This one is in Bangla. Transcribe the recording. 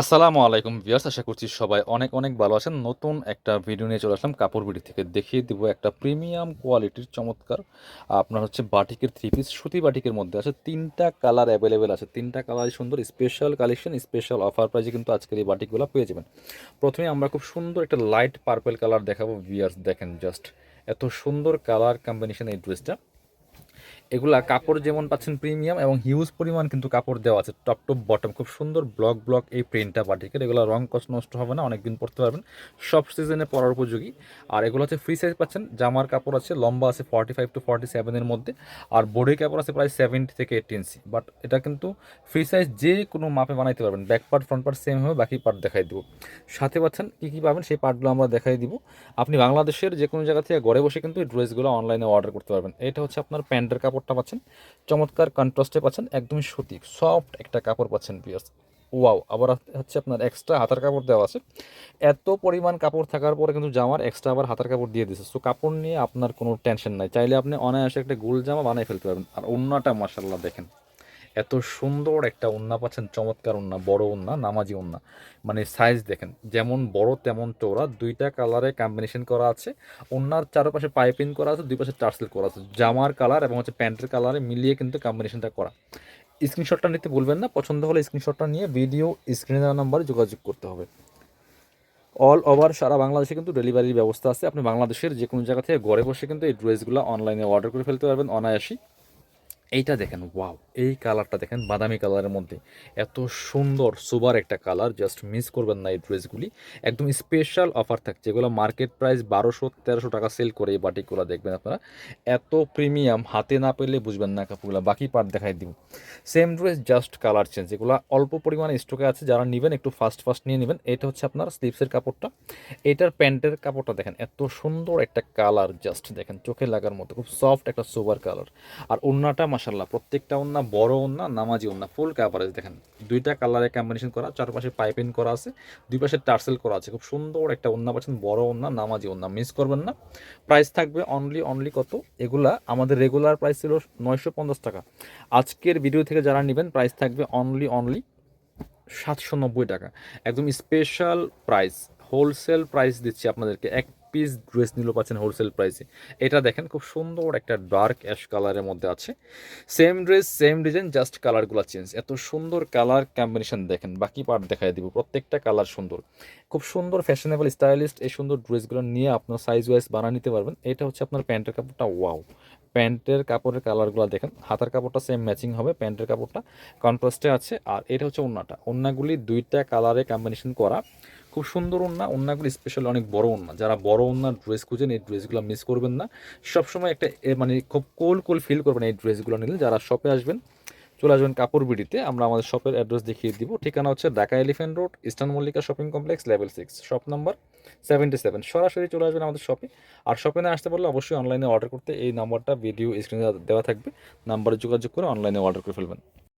আসসালামু আলাইকুম ভিউয়ার্স, আশা করছি সবাই অনেক অনেক ভালো আছেন। নতুন একটা ভিডিও নিয়ে চলে আসলাম কাপড় বিডি থেকে। দেখিয়ে দিব একটা প্রিমিয়াম কোয়ালিটির চমৎকার আপনার হচ্ছে বাটিকের থ্রি পিস, সুতি বাটিকের মধ্যে আছে। 3টা কালার অ্যাভেলেবেল আছে, 3টা কালারই সুন্দর। স্পেশাল কালেকশন, স্পেশাল অফার প্রাইজে কিন্তু আজকের এই বাটিকগুলো পেয়ে যাবেন। প্রথমে আমরা খুব সুন্দর একটা লাইট পার্পল কালার দেখাবো ভিউয়ার্স। দেখেন জাস্ট এত সুন্দর কালার কম্বিনেশন এই ড্রেসটা। এগুলা কাপড় যেমন পাচ্ছেন প্রিমিয়াম এবং হিউজ পরিমাণ কিন্তু কাপড় দেওয়া আছে, টপ টপ বটম। খুব সুন্দর ব্লক ব্লক এই প্রিন্টটা বাটিকের। এগুলো রং কষ্ট নষ্ট হবে না, অনেকদিন পরতে পারবেন, সব সিজনে পরার উপযোগী। আর এগুলো হচ্ছে ফ্রি সাইজ পাচ্ছেন। জামার কাপড় আছে, লম্বা আছে 45 to 47 মধ্যে, আর বডি কাপড় আছে প্রায় 70 থেকে 80 ইঞ্চি। বাট এটা কিন্তু ফ্রি সাইজ, যে কোনো মাপে বানাইতে পারবেন। Back part front part same হবে, বাকি পার্ট দেখাই দিব। সাথে পাচ্ছেন কী কী পাবেন সেই পার্টগুলো আমরা দেখাই দিব। আপনি বাংলাদেশের যে কোনো জায়গা থেকে ঘরে বসে কিন্তু এই ড্রেসগুলো অনলাইনে অর্ডার করতে পারবেন। এটা হচ্ছে আপনার প্যান্টের কাপড়টা পাচ্ছেন, চমৎকার কন্ট্রাস্টে পাচ্ছেন, একদমই সুতি সফট একটা কাপড় পাচ্ছেন পিয়ার্স। ওয়াও! আবার হচ্ছে আপনার এক্সট্রা হাতার কাপড় দেওয়া আছে। এত পরিমাণ কাপড় থাকার পরে কিন্তু জামার এক্সট্রা আবার হাতার কাপড় দিয়ে দিচ্ছে। সো কাপড় নিয়ে আপনার কোনো টেনশন নাই, চাইলে আপনি অনায়াসে একটা গোল জামা বানিয়ে ফেলতে পারবেন। আর ওড়নাটা মাশাআল্লাহ দেখেন, এত সুন্দর একটা ওড়না পাচ্ছেন, চমৎকার ওড়না, বড় ওড়না, নামাজি ওড়না। মানে সাইজ দেখেন, যেমন বড় তেমন চওড়া, 2টা কালারে কম্বিনেশন করা আছে। ওড়নার চারপাশে পাইপিং করা আছে, দুই পাশে টার্সেল করা আছে। জামার কালার এবং হচ্ছে প্যান্টের কালারে মিলিয়ে কিন্তু কম্বিনেশনটা করা। স্ক্রিনশটটা নিতে ভুলবেন না, পছন্দ হলে স্ক্রিনশটটা নিয়ে ভিডিও স্ক্রিনে দেওয়া নাম্বারে যোগাযোগ করতে হবে। অল ওভার সারা বাংলাদেশে কিন্তু ডেলিভারির ব্যবস্থা আছে। আপনি বাংলাদেশের যে কোনো জায়গা থেকে ঘরে বসে কিন্তু এই ড্রেসগুলো অনলাইনে অর্ডার করে ফেলতে পারবেন অনায়াসই। এইটা দেখেন, ওয়াও! এই কালারটা দেখেন, বাদামি কালারের মধ্যে এত সুন্দর সুপার একটা কালার, জাস্ট মিস করবেন না এই ড্রেসগুলি। একদম স্পেশাল অফার থাকছে, এগুলো মার্কেট প্রাইস 1200-1300 টাকা সেল করে। এই বাটিকগুলো দেখবেন আপনারা, এত প্রিমিয়াম, হাতে না পেলে বুঝবেন না কাপড়গুলো। বাকি পার্ট দেখাই দিব। Same dress, just colour change. এগুলো অল্প পরিমাণে স্টকে আছে, যারা নেবেন একটু ফাস্ট ফাস্ট নিয়ে নেবেন। এটা হচ্ছে আপনার স্লিপসের কাপড়টা, এটার প্যান্টের কাপড়টা দেখেন, এত সুন্দর একটা কালার, জাস্ট দেখেন চোখে লাগার মতো, খুব সফট একটা সোবার কালার। আর ওড়নাটা মাশাল্লাহ, প্রত্যেকটা ওড়না বড় ওড়না, নামাজি ওড়না, ফুল কাভারেজ দেখেন। 2টা কালারে কম্বিনেশন করা, চারপাশে পাইপিং করা আছে, দুই পাশে টার্সেল করা আছে। খুব সুন্দর একটা ওড়না পাচ্ছেন, বড় ওড়না, নামাজি ওড়না, মিস করবেন না। প্রাইস থাকবে অনলি কত, এগুলা আমাদের রেগুলার প্রাইস ছিল 950 টাকা। আজকের ভিডিও থেকে যারা নেবেন প্রাইস থাকবে অনলি 790 টাকা। একদম স্পেশাল প্রাইস, হোলসেল প্রাইস দিচ্ছি আপনাদেরকে। এক পিস ড্রেস নিলেও পাচ্ছেন হোলসেল প্রাইসে। এটা দেখেন, খুব সুন্দর একটা ডার্ক অ্যাশ কালারের মধ্যে আছে। Same dress same design, just কালারগুলো চেঞ্জ। এত সুন্দর কালার কম্বিনেশন দেখেন। বাকি পার্ট দেখাই দিব, প্রত্যেকটা কালার সুন্দর, খুব সুন্দর, ফ্যাশনেবল, স্টাইলিস্ট। এই সুন্দর ড্রেসগুলো নিয়ে আপনার সাইজ ওয়াইজ বানিয়ে নিতে পারবেন। এটা হচ্ছে আপনার প্যান্টের কাপড়টা, ওয়াও! প্যান্টের কাপড়ের কালারগুলো দেখেন, হাতার কাপড়টা সেম ম্যাচিং হবে, প্যান্টের কাপড়টা কন্ট্রাস্টে আছে। আর এটা হচ্ছে ওড়নাটা, ওড়নাগুলি 2টা কালারে কম্বিনেশন করা, খুব সুন্দর ওড়না। ওড়নাগুলি স্পেশালি অনেক বড় ওড়না, যারা বড় ওড়নার ড্রেস খুঁজেন এই ড্রেসগুলো মিস করবেন না। সবসময় একটা মানে খুব কুল ফিল করবেন এই ড্রেসগুলো নিলে। যারা শপে আসবেন, চলে আসবেন কাপড় বিডিতে। আমরা আমাদের শপের অ্যাড্রেস দেখিয়ে দিব। ঠিকানা হচ্ছে Dhaka elephant road, eastern Mallika shopping complex, level 6, shop number 77। সরাসরি চলে আসবেন আমাদের শপে। আর শপে না আসতে পারলে অবশ্যই অনলাইনে অর্ডার করতে এই নাম্বারটা ভিডিও স্ক্রিনে দেওয়া থাকবে, নাম্বারে যোগাযোগ করে অনলাইনে অর্ডার করে ফেলবেন।